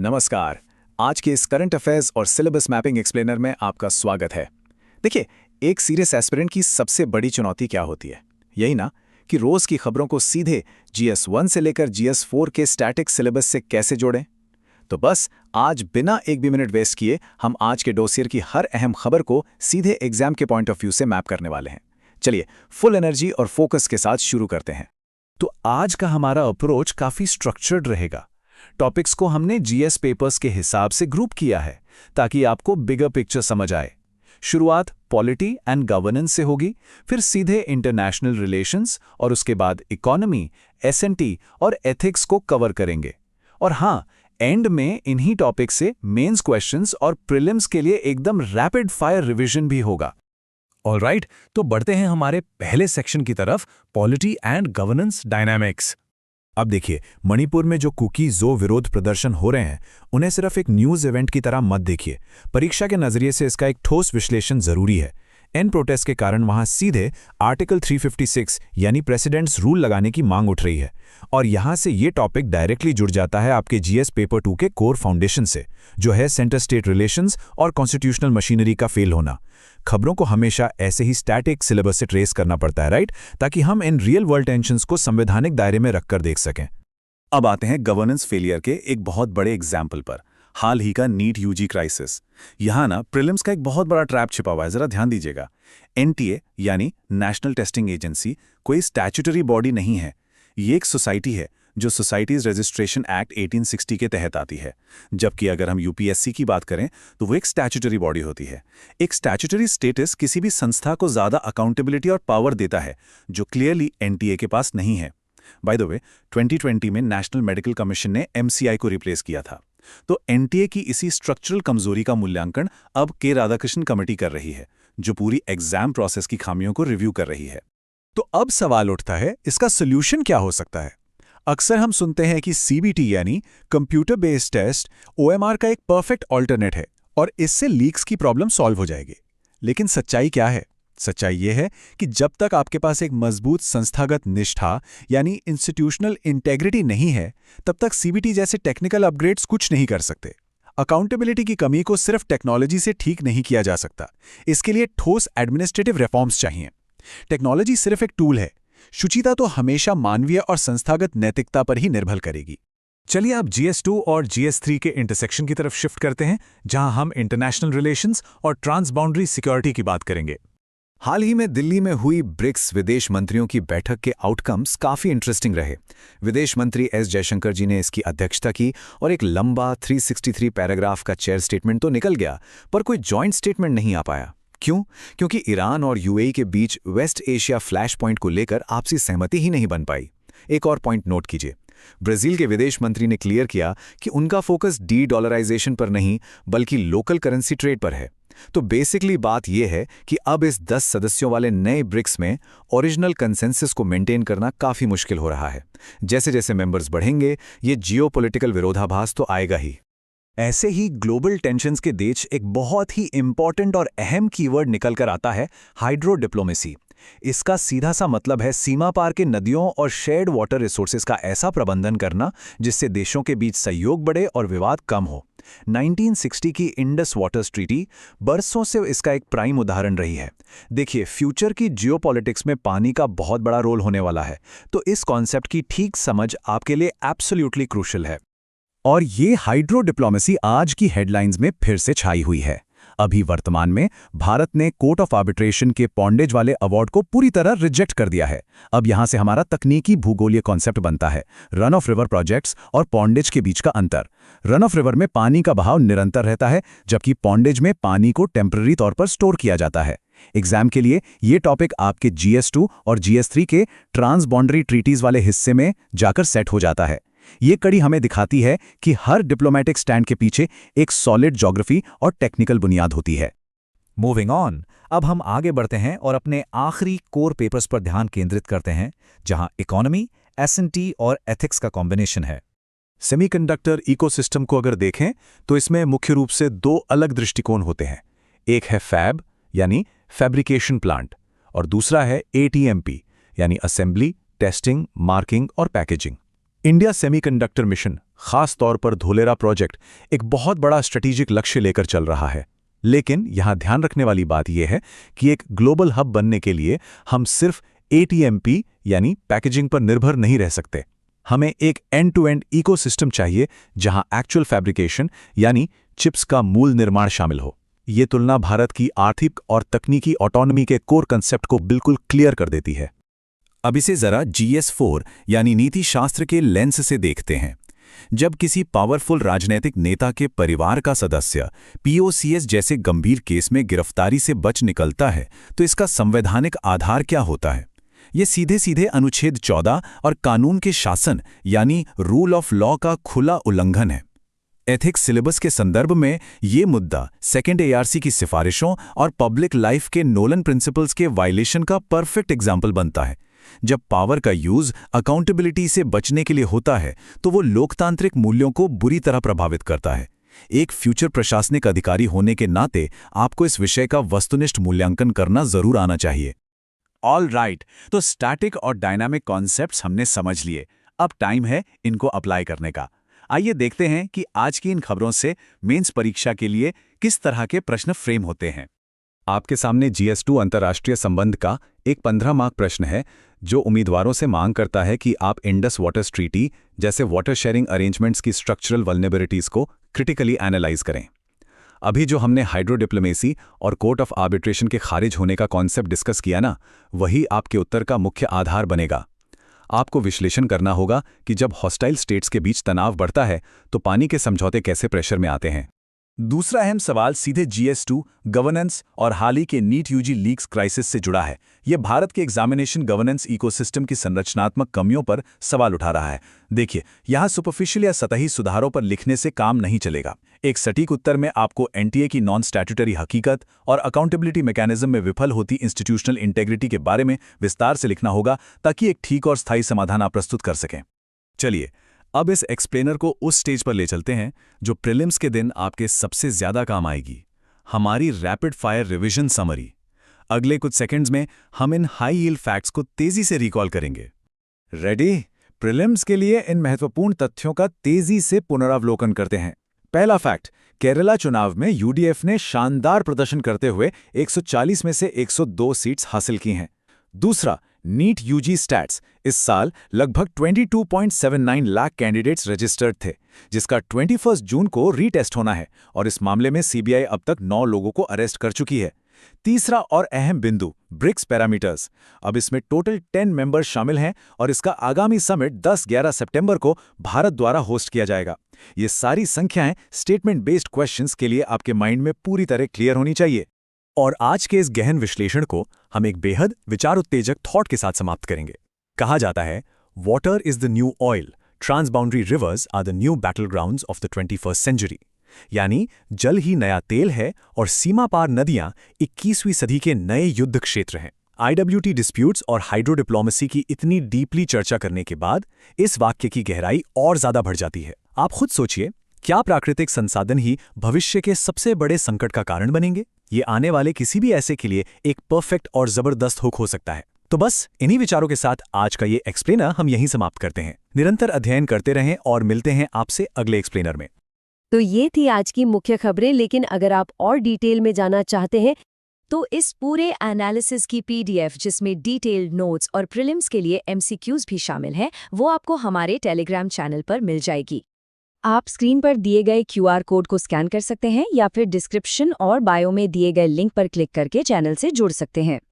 नमस्कार। आज के इस करंट अफेयर्स और सिलेबस मैपिंग एक्सप्लेनर में आपका स्वागत है। देखिए, एक सीरियस एस्पिरेंट की सबसे बड़ी चुनौती क्या होती है? यही ना कि रोज की खबरों को सीधे GS1 से लेकर GS4 के स्टैटिक सिलेबस से कैसे जोड़ें। तो बस आज बिना एक भी मिनट वेस्ट किए हम आज के डोसियर की हर अहम खबर को सीधे एग्जाम के पॉइंट ऑफ व्यू से मैप करने वाले हैं। चलिए, फुल एनर्जी और फोकस के साथ शुरू करते हैं। तो आज का हमारा अप्रोच काफी स्ट्रक्चर्ड रहेगा। टॉपिक्स को हमने जीएस पेपर्स के हिसाब से ग्रुप किया है ताकि आपको बिगर पिक्चर समझ आए। शुरुआत पॉलिटी एंड गवर्नेंस से होगी, फिर सीधे इंटरनेशनल रिलेशंस और उसके बाद इकोनॉमी, एसएनटी और एथिक्स को कवर करेंगे। और हाँ, एंड में इन्हीं टॉपिक से मेंस क्वेश्चंस और प्रीलिम्स के लिए एकदम रैपिड फायर रिवीजन भी होगा। ऑलराइट, तो बढ़ते हैं हमारे पहले सेक्शन की तरफ, पॉलिटी एंड गवर्नेंस डायनामिक्स। अब देखिए, मणिपुर में जो कुकी जो विरोध प्रदर्शन हो रहे हैं, उन्हें सिर्फ एक न्यूज़ इवेंट की तरह मत देखिए। परीक्षा के नजरिए से इसका एक ठोस विश्लेषण जरूरी है। इन प्रोटेस्ट के कारण वहां सीधे आर्टिकल 356 यानी प्रेसिडेंट्स रूल लगाने की मांग उठ रही है। और यहां से ये टॉपिक डायरेक्टली जुड़ जाता है आपके जीएस पेपर 2 के कोर फाउंडेशन से, जो है सेंटर स्टेट रिलेशंस और कॉन्स्टिट्यूशनल मशीनरी का फेल होना। खबरों को हमेशा ऐसे ही स्टैटिक सिलेबस से ट्रेस करना पड़ता है, राइट, ताकि हम इन रियल वर्ल्ड टेंशंस को संवैधानिक दायरे में रखकर देख सकें। अब आते हैं गवर्नेंस फेलियर के एक बहुत बड़े एग्जाम्पल पर, हाल ही का नीट यूजी क्राइसिस। यहाँ ना प्रीलिम्स का एक बहुत बड़ा ट्रैप छिपा हुआ है, जरा ध्यान दीजिएगा। एनटीए यानी नेशनल टेस्टिंग एजेंसी कोई स्टैट्यूटरी बॉडी नहीं है, ये एक सोसाइटी है जो सोसाइटीज रजिस्ट्रेशन एक्ट 1860 के तहत आती है। जबकि अगर हम यूपीएससी की बात करें तो वो एक स्टैट्यूटरी बॉडी होती है। एक स्टैट्यूटरी स्टेटस किसी भी संस्था को ज्यादा अकाउंटेबिलिटी और पावर देता है, जो क्लियरली एनटीए के पास नहीं है। बाय द वे, 2020 में नेशनल मेडिकल कमीशन ने एमसीआई को रिप्लेस किया था। तो एनटीए की इसी स्ट्रक्चरल कमजोरी का मूल्यांकन अब के राधाकृष्णन कमेटी कर रही है, जो पूरी एग्जाम प्रोसेस की खामियों को रिव्यू कर रही है। तो अब सवाल उठता है, इसका सोल्यूशन क्या हो सकता है? अक्सर हम सुनते हैं कि सीबीटी यानी कंप्यूटर बेस्ड टेस्ट ओएमआर का एक परफेक्ट ऑल्टरनेट है और इससे लीक्स की प्रॉब्लम सॉल्व हो जाएगी। लेकिन सच्चाई क्या है? सच्चाई यह है कि जब तक आपके पास एक मजबूत संस्थागत निष्ठा यानी इंस्टीट्यूशनल इंटेग्रिटी नहीं है, तब तक सीबीटी जैसे टेक्निकल अपग्रेड्स कुछ नहीं कर सकते। अकाउंटेबिलिटी की कमी को सिर्फ टेक्नोलॉजी से ठीक नहीं किया जा सकता। इसके लिए ठोस एडमिनिस्ट्रेटिव रिफॉर्म्स चाहिए। टेक्नोलॉजी सिर्फ एक टूल है, शुचिता तो हमेशा मानवीय और संस्थागत नैतिकता पर ही निर्भर करेगी। चलिए अब GS2 और GS3 के इंटरसेक्शन की तरफ शिफ्ट करते हैं, जहां हम इंटरनेशनल रिलेशंस और ट्रांसबाउंड्री सिक्योरिटी की बात करेंगे। हाल ही में दिल्ली में हुई ब्रिक्स विदेश मंत्रियों की बैठक के आउटकम्स काफी इंटरेस्टिंग रहे। विदेश मंत्री एस जयशंकर जी ने इसकी अध्यक्षता की और एक लंबा 363 पैराग्राफ का चेयर स्टेटमेंट तो निकल गया, पर कोई जॉइंट स्टेटमेंट नहीं आ पाया। क्यों? क्योंकि ईरान और यूएई के बीच वेस्ट एशिया फ्लैश पॉइंट को लेकर आपसी सहमति ही नहीं बन पाई। एक और पॉइंट नोट कीजिए, ब्राजील के विदेश मंत्री ने क्लियर किया कि उनका फोकस डी-डॉलराइजेशन पर नहीं बल्कि लोकल करेंसी ट्रेड पर है। तो बेसिकली बात यह है कि अब इस 10 सदस्यों वाले नए ब्रिक्स में ओरिजिनल कंसेंसस को मेंटेन करना काफी मुश्किल हो रहा है। जैसे जैसे मेंबर्स बढ़ेंगे, ये जियोपॉलिटिकल विरोधाभास तो आएगा ही। ऐसे ही ग्लोबल टेंशन्स के बीच एक बहुत ही इंपॉर्टेंट और अहम कीवर्ड निकल कर आता है, हाइड्रो डिप्लोमेसी। इसका सीधा सा मतलब है सीमा पार के नदियों और शेयर्ड वाटर रिसोर्सेज का ऐसा प्रबंधन करना जिससे देशों के बीच सहयोग बढ़े और विवाद कम हो। 1960 की इंडस वाटर्स ट्रीटी बरसों से इसका एक प्राइम उदाहरण रही है। देखिए, फ्यूचर की जियोपॉलिटिक्स में पानी का बहुत बड़ा रोल होने वाला है, तो इस कॉन्सेप्ट की ठीक समझ आपके लिए एब्सोल्युटली क्रूशियल है। और ये हाइड्रो डिप्लोमेसी आज की हेडलाइंस में फिर से छाई हुई है। अभी वर्तमान में भारत ने कोर्ट ऑफ आर्बिट्रेशन के पॉन्डेज वाले अवार्ड को पूरी तरह रिजेक्ट कर दिया है। अब यहां से हमारा तकनीकी भूगोलीय कॉन्सेप्ट बनता है, रन ऑफ रिवर प्रोजेक्ट्स और पॉन्डेज के बीच का अंतर। रन ऑफ रिवर में पानी का बहाव निरंतर रहता है, जबकि पॉन्डेज में पानी को टेम्पररी तौर पर स्टोर किया जाता है। एग्जाम के लिए ये टॉपिक आपके GS2 और GS3 के ट्रांसबाउंड्री ट्रीटीज वाले हिस्से में जाकर सेट हो जाता है। ये कड़ी हमें दिखाती है कि हर डिप्लोमेटिक स्टैंड के पीछे एक सॉलिड ज्योग्राफी और टेक्निकल बुनियाद होती है। मूविंग ऑन, अब हम आगे बढ़ते हैं और अपने आखिरी कोर पेपर्स पर ध्यान केंद्रित करते हैं, जहां इकोनॉमी, एसएनटी और एथिक्स का कॉम्बिनेशन है। सेमीकंडक्टर इकोसिस्टम को अगर देखें तो इसमें मुख्य रूप से 2 अलग दृष्टिकोण होते हैं। एक है फैब यानी फैब्रिकेशन प्लांट और दूसरा है ATMP यानी असेंबली, टेस्टिंग, मार्किंग और पैकेजिंग। इंडिया सेमीकंडक्टर मिशन खास तौर पर धोलेरा प्रोजेक्ट एक बहुत बड़ा स्ट्रेटेजिक लक्ष्य लेकर चल रहा है। लेकिन यहां ध्यान रखने वाली बात यह है कि एक ग्लोबल हब बनने के लिए हम सिर्फ ATMP यानी पैकेजिंग पर निर्भर नहीं रह सकते। हमें एक एंड टू एंड इकोसिस्टम चाहिए जहां एक्चुअल फैब्रिकेशन यानी चिप्स का मूल निर्माण शामिल हो। ये तुलना भारत की आर्थिक और तकनीकी ऑटोनॉमी के कोर कंसेप्ट को बिल्कुल क्लियर कर देती है। अब इसे जरा GS4 यानी नीति शास्त्र के लेंस से देखते हैं। जब किसी पावरफुल राजनीतिक नेता के परिवार का सदस्य POCS जैसे गंभीर केस में गिरफ्तारी से बच निकलता है तो इसका संवैधानिक आधार क्या होता है? ये सीधे सीधे अनुच्छेद 14 और कानून के शासन यानी रूल ऑफ लॉ का खुला उल्लंघन है। एथिक्स सिलेबस के संदर्भ में ये मुद्दा सेकेंड ARC की सिफारिशों और पब्लिक लाइफ के नोलन प्रिंसिपल्स के वायलेशन का परफेक्ट एग्जाम्पल बनता है। जब पावर का यूज अकाउंटेबिलिटी से बचने के लिए होता है तो वो लोकतांत्रिक मूल्यों को बुरी तरह प्रभावित करता है। एक फ्यूचर प्रशासनिक अधिकारी होने के नाते आपको इस विषय का वस्तुनिष्ठ मूल्यांकन करना जरूर आना चाहिए। ऑल राइट, तो स्टैटिक और डायनामिक कॉन्सेप्ट्स हमने समझ लिए। अब टाइम है इनको अप्लाई करने का। आइए देखते हैं कि आज की इन खबरों से मेंस परीक्षा के लिए किस तरह के प्रश्न फ्रेम होते हैं। आपके सामने GS2 अंतर्राष्ट्रीय संबंध का एक 15 मार्क प्रश्न है जो उम्मीदवारों से मांग करता है कि आप इंडस वाटर ट्रीटी जैसे वाटर शेयरिंग अरेंजमेंट्स की स्ट्रक्चरल वल्नरेबिलिटीज को क्रिटिकली एनालाइज करें। अभी जो हमने हाइड्रो डिप्लोमेसी और कोर्ट ऑफ आर्बिट्रेशन के खारिज होने का कॉन्सेप्ट डिस्कस किया ना, वही आपके उत्तर का मुख्य आधार बनेगा। आपको विश्लेषण करना होगा कि जब हॉस्टाइल स्टेट्स के बीच तनाव बढ़ता है तो पानी के समझौते कैसे प्रेशर में आते हैं। दूसरा अहम सवाल सीधे GS2 गवर्नेंस और हाल ही के नीट UG लीक्स क्राइसिस से जुड़ा है। यह भारत के एग्जामिनेशन गवर्नेंस इकोसिस्टम की संरचनात्मक कमियों पर सवाल उठा रहा है। देखिए, यहाँ सुपरफिशियल या सतही सुधारों पर लिखने से काम नहीं चलेगा। एक सटीक उत्तर में आपको NTA की नॉन स्टैट्यूटरी हकीकत और अकाउंटेबिलिटी मैकेनिज्म में विफल होती इंस्टीट्यूशनल इंटेग्रिटी के बारे में विस्तार से लिखना होगा ताकि एक ठीक और स्थायी समाधान आप प्रस्तुत कर सकें। चलिए, अब इस एक्सप्लेनर को उस स्टेज पर ले चलते हैं जो प्रीलिम्स के दिन आपके सबसे ज्यादा काम आएगी, हमारी रैपिड फायर रिवीजन समरी। अगले कुछ सेकंड्स में हम इन हाई यील्ड फैक्ट्स को तेजी से रिकॉल करेंगे। रेडी? प्रीलिम्स के लिए इन महत्वपूर्ण तथ्यों का तेजी से पुनरावलोकन करते हैं। पहला फैक्ट, केरला चुनाव में UDF ने शानदार प्रदर्शन करते हुए 140 में से 102 सीट्स हासिल की हैं। दूसरा, नीट UG स्टैट्स इस साल लगभग 22.79 लाख कैंडिडेट्स रजिस्टर्ड थे, जिसका 21 जून को रीटेस्ट होना है और इस मामले में CBI अब तक 9 लोगों को अरेस्ट कर चुकी है। तीसरा और अहम बिंदु, ब्रिक्स पैरामीटर्स। अब इसमें टोटल 10 मेंबर्स शामिल हैं और इसका आगामी समिट 10-11 सितंबर को भारत द्वारा होस्ट किया जाएगा। ये सारी संख्याएं स्टेटमेंट बेस्ड क्वेश्चंस के लिए आपके माइंड में पूरी तरह क्लियर होनी चाहिए। और आज के इस गहन विश्लेषण को हम एक बेहद विचार उत्तेजक थॉट के साथ समाप्त करेंगे। कहा जाता है, water is the new oil, transboundary rivers are the new battle grounds of the 21st century. यानी जल ही नया तेल है और सीमा पार नदियां 21वीं सदी के नए युद्ध क्षेत्र हैं। IWT डिस्प्यूट्स और हाइड्रो डिप्लोमेसी की इतनी डीपली चर्चा करने के बाद इस वाक्य की गहराई और ज्यादा बढ़ जाती है। आप खुद सोचिए, क्या प्राकृतिक संसाधन ही भविष्य के सबसे बड़े संकट का कारण बनेंगे? ये आने वाले किसी भी ऐसे के लिए एक परफेक्ट और जबरदस्त हुक हो सकता है। तो बस इन्हीं विचारों के साथ आज का ये एक्सप्लेनर हम यहीं समाप्त करते हैं। निरंतर अध्ययन करते रहें और मिलते हैं आपसे अगले एक्सप्लेनर में। तो ये थी आज की मुख्य खबरें, लेकिन अगर आप और डिटेल में जाना चाहते हैं तो इस पूरे एनालिसिस की PDF, जिसमें डिटेल्ड नोट्स और प्रीलिम्स के लिए MCQs भी शामिल हैं, वो आपको हमारे टेलीग्राम चैनल पर मिल जाएगी। आप स्क्रीन पर दिए गए QR कोड को स्कैन कर सकते हैं या फिर डिस्क्रिप्शन और बायो में दिए गए लिंक पर क्लिक करके चैनल से जुड़ सकते हैं।